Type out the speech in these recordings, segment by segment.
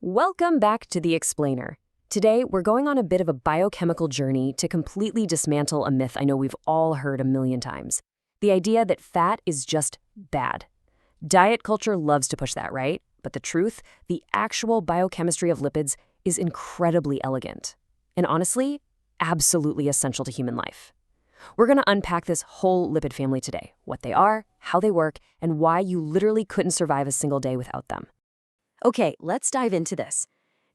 Welcome back to The Explainer. Today, we're going on a bit of a biochemical journey to completely dismantle a myth I know we've all heard a million times. The idea that fat is just bad. Diet culture loves to push that, right? But the truth, the actual biochemistry of lipids is incredibly elegant. And honestly, absolutely essential to human life. We're going to unpack this whole lipid family today, what they are, how they work, and why you literally couldn't survive a single day without them. Okay, let's dive into this.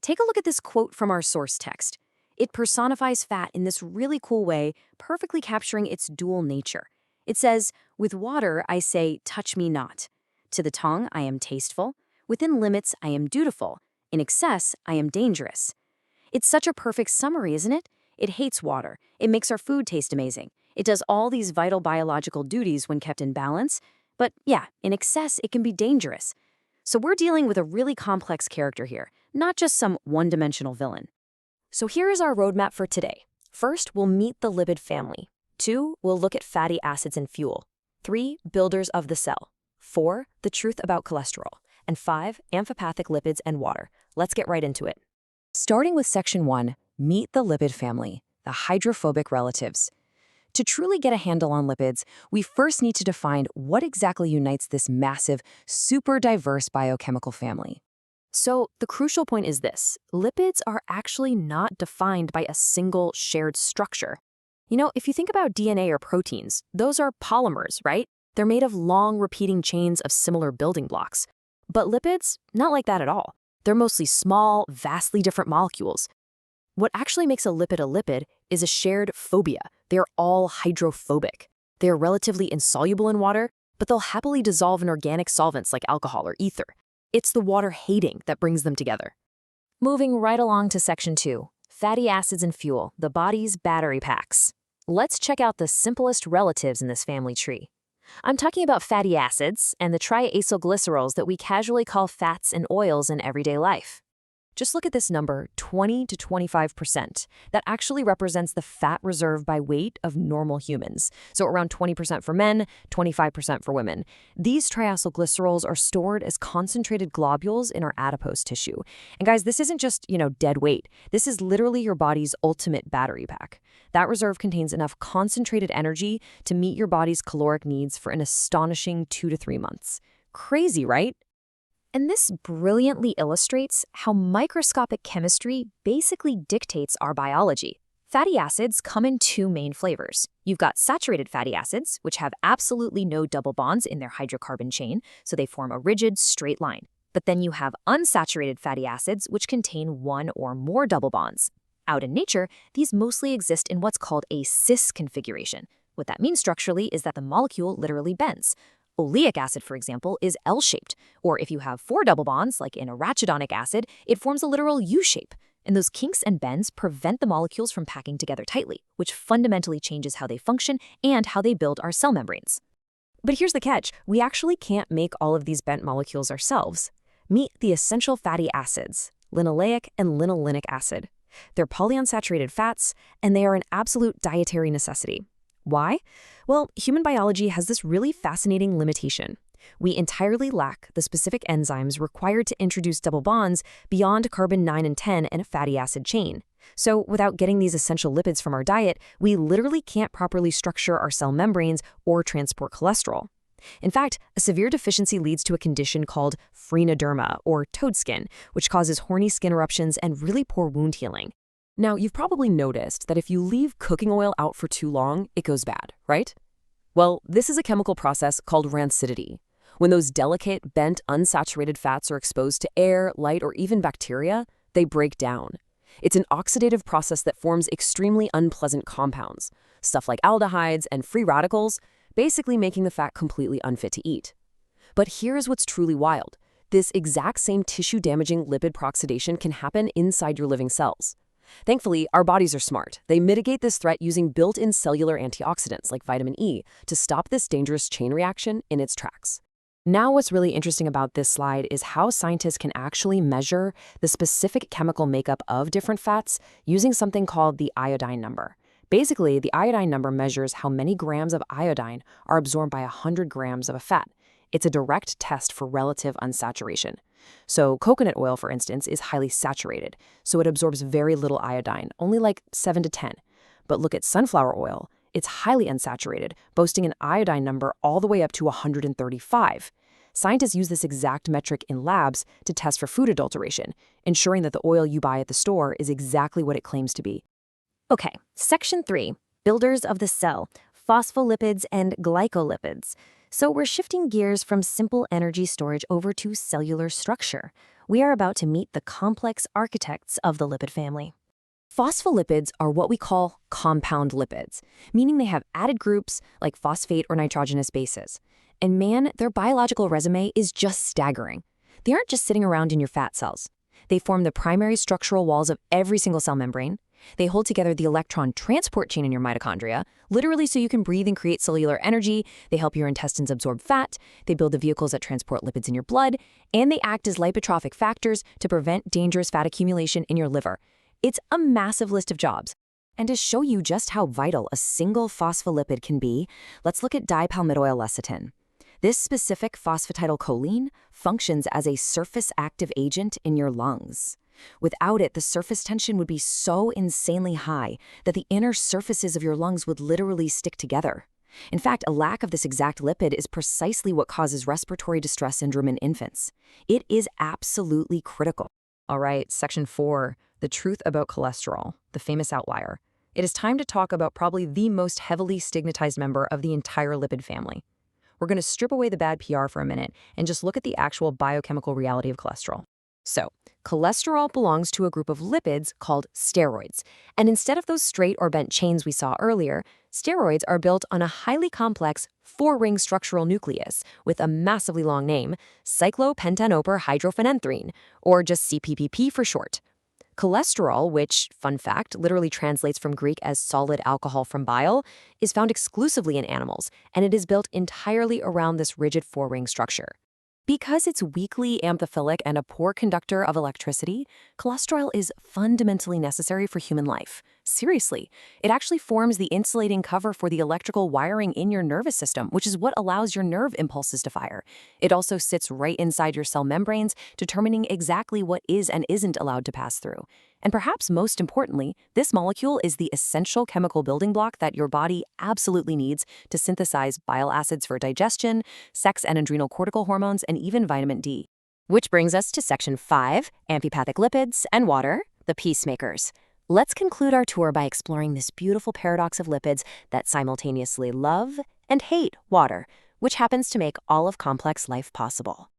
Take a look at this quote from our source text. It personifies fat in this really cool way, perfectly capturing its dual nature. It says, "With water, I say, touch me not. To the tongue, I am tasteful. Within limits, I am dutiful. In excess, I am dangerous." It's such a perfect summary, isn't it? It hates water. It makes our food taste amazing. It does all these vital biological duties when kept in balance. But yeah, in excess, it can be dangerous. So we're dealing with a really complex character here, not just some one-dimensional villain. So here is our roadmap for today. First, we'll meet the lipid family. 2, we'll look at fatty acids and fuel. 3, builders of the cell. 4, the truth about cholesterol. And 5, amphipathic lipids and water. Let's get right into it. Starting with section 1, meet the lipid family, the hydrophobic relatives. To truly get a handle on lipids, we first need to define what exactly unites this massive, super diverse biochemical family. So the crucial point is this: lipids are actually not defined by a single shared structure. You know, if you think about DNA or proteins, those are polymers, right? They're made of long, repeating chains of similar building blocks. But lipids, not like that at all. They're mostly small, vastly different molecules. What actually makes a lipid is a shared phobia. They are all hydrophobic. They are relatively insoluble in water, but they'll happily dissolve in organic solvents like alcohol or ether. It's the water hating that brings them together. Moving right along to section 2, fatty acids and fuel, the body's battery packs. Let's check out the simplest relatives in this family tree. I'm talking about fatty acids and the triacylglycerols that we casually call fats and oils in everyday life. Just look at this number, 20 to 25%. That actually represents the fat reserve by weight of normal humans. So around 20% for men, 25% for women. These triacylglycerols are stored as concentrated globules in our adipose tissue. And guys, this isn't just, dead weight. This is literally your body's ultimate battery pack. That reserve contains enough concentrated energy to meet your body's caloric needs for an astonishing 2 to 3 months. Crazy, right? And this brilliantly illustrates how microscopic chemistry basically dictates our biology. Fatty acids come in 2 main flavors. You've got saturated fatty acids, which have absolutely no double bonds in their hydrocarbon chain, so they form a rigid, straight line. But then you have unsaturated fatty acids, which contain 1 or more double bonds. Out in nature, these mostly exist in what's called a cis configuration. What that means structurally is that the molecule literally bends. Oleic acid, for example, is L-shaped, or if you have 4 double bonds, like in arachidonic acid, it forms a literal U-shape. And those kinks and bends prevent the molecules from packing together tightly, which fundamentally changes how they function and how they build our cell membranes. But here's the catch: we actually can't make all of these bent molecules ourselves. Meet the essential fatty acids, linoleic and linolenic acid. They're polyunsaturated fats, and they are an absolute dietary necessity. Why? Well, human biology has this really fascinating limitation. We entirely lack the specific enzymes required to introduce double bonds beyond carbon 9 and 10 in a fatty acid chain. So without getting these essential lipids from our diet, we literally can't properly structure our cell membranes or transport cholesterol. In fact, a severe deficiency leads to a condition called phrenoderma, or toad skin, which causes horny skin eruptions and really poor wound healing. Now, you've probably noticed that if you leave cooking oil out for too long, it goes bad, right? Well, this is a chemical process called rancidity. When those delicate, bent, unsaturated fats are exposed to air, light, or even bacteria, they break down. It's an oxidative process that forms extremely unpleasant compounds, stuff like aldehydes and free radicals, basically making the fat completely unfit to eat. But here's what's truly wild. This exact same tissue-damaging lipid peroxidation can happen inside your living cells. Thankfully, our bodies are smart. They mitigate this threat using built-in cellular antioxidants like vitamin E to stop this dangerous chain reaction in its tracks. Now, what's really interesting about this slide is how scientists can actually measure the specific chemical makeup of different fats using something called the iodine number. Basically, the iodine number measures how many grams of iodine are absorbed by 100 grams of a fat. It's a direct test for relative unsaturation. So coconut oil, for instance, is highly saturated, so it absorbs very little iodine, only like 7 to 10. But look at sunflower oil. It's highly unsaturated, boasting an iodine number all the way up to 135. Scientists use this exact metric in labs to test for food adulteration, ensuring that the oil you buy at the store is exactly what it claims to be. Okay, Section 3, builders of the cell, phospholipids and glycolipids. So we're shifting gears from simple energy storage over to cellular structure. We are about to meet the complex architects of the lipid family. Phospholipids are what we call compound lipids, meaning they have added groups like phosphate or nitrogenous bases. And man, their biological resume is just staggering. They aren't just sitting around in your fat cells. They form the primary structural walls of every single cell membrane. They hold together the electron transport chain in your mitochondria, literally so you can breathe and create cellular energy. They help your intestines absorb fat. They build the vehicles that transport lipids in your blood. And they act as lipotrophic factors to prevent dangerous fat accumulation in your liver. It's a massive list of jobs. And to show you just how vital a single phospholipid can be, let's look at dipalmityl lecithin. This specific phosphatidylcholine functions as a surface active agent in your lungs. Without it, the surface tension would be so insanely high that the inner surfaces of your lungs would literally stick together. In fact, a lack of this exact lipid is precisely what causes respiratory distress syndrome in infants. It is absolutely critical. All right, Section 4, the truth about cholesterol, the famous outlier. It is time to talk about probably the most heavily stigmatized member of the entire lipid family. We're going to strip away the bad PR for a minute and just look at the actual biochemical reality of cholesterol. So, cholesterol belongs to a group of lipids called steroids. And instead of those straight or bent chains we saw earlier, steroids are built on a highly complex 4-ring structural nucleus with a massively long name, cyclopentanoper-hydrophenanthrene, or just CPPP for short. Cholesterol, which, fun fact, literally translates from Greek as solid alcohol from bile, is found exclusively in animals, and it is built entirely around this rigid 4-ring structure. Because it's weakly amphiphilic and a poor conductor of electricity, cholesterol is fundamentally necessary for human life. Seriously, it actually forms the insulating cover for the electrical wiring in your nervous system, which is what allows your nerve impulses to fire. It also sits right inside your cell membranes, determining exactly what is and isn't allowed to pass through. And perhaps most importantly, this molecule is the essential chemical building block that your body absolutely needs to synthesize bile acids for digestion, sex and adrenal cortical hormones, and even vitamin D. Which brings us to Section 5, amphipathic lipids and water, the peacemakers. Let's conclude our tour by exploring this beautiful paradox of lipids that simultaneously love and hate water, which happens to make all of complex life possible.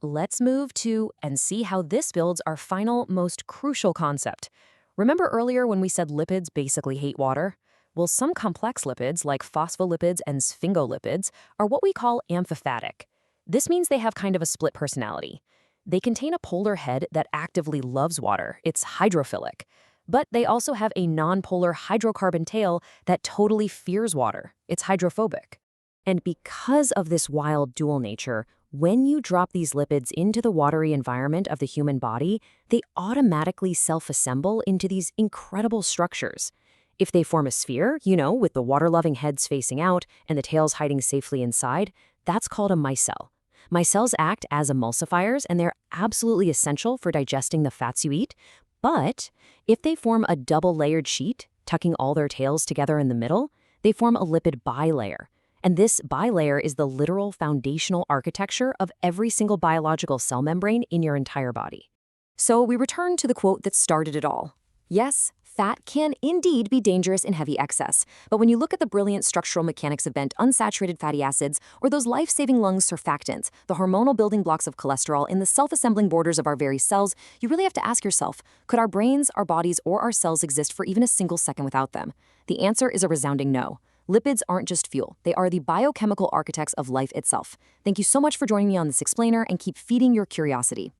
Let's move to and see how this builds our final, most crucial concept. Remember earlier when we said lipids basically hate water? Well, some complex lipids, like phospholipids and sphingolipids, are what we call amphipathic. This means they have kind of a split personality. They contain a polar head that actively loves water. It's hydrophilic. But they also have a nonpolar hydrocarbon tail that totally fears water. It's hydrophobic. And because of this wild dual nature, when you drop these lipids into the watery environment of the human body, they automatically self-assemble into these incredible structures. If they form a sphere, with the water-loving heads facing out and the tails hiding safely inside, that's called a micelle. Micelles act as emulsifiers, and they're absolutely essential for digesting the fats you eat. But if they form a double-layered sheet, tucking all their tails together in the middle, they form a lipid bilayer. And this bilayer is the literal foundational architecture of every single biological cell membrane in your entire body. So we return to the quote that started it all. Yes, fat can indeed be dangerous in heavy excess, but when you look at the brilliant structural mechanics of bent unsaturated fatty acids or those life-saving lung surfactants, the hormonal building blocks of cholesterol in the self-assembling borders of our very cells, you really have to ask yourself, could our brains, our bodies, or our cells exist for even a single second without them? The answer is a resounding no. Lipids aren't just fuel. They are the biochemical architects of life itself. Thank you so much for joining me on this explainer, and keep feeding your curiosity.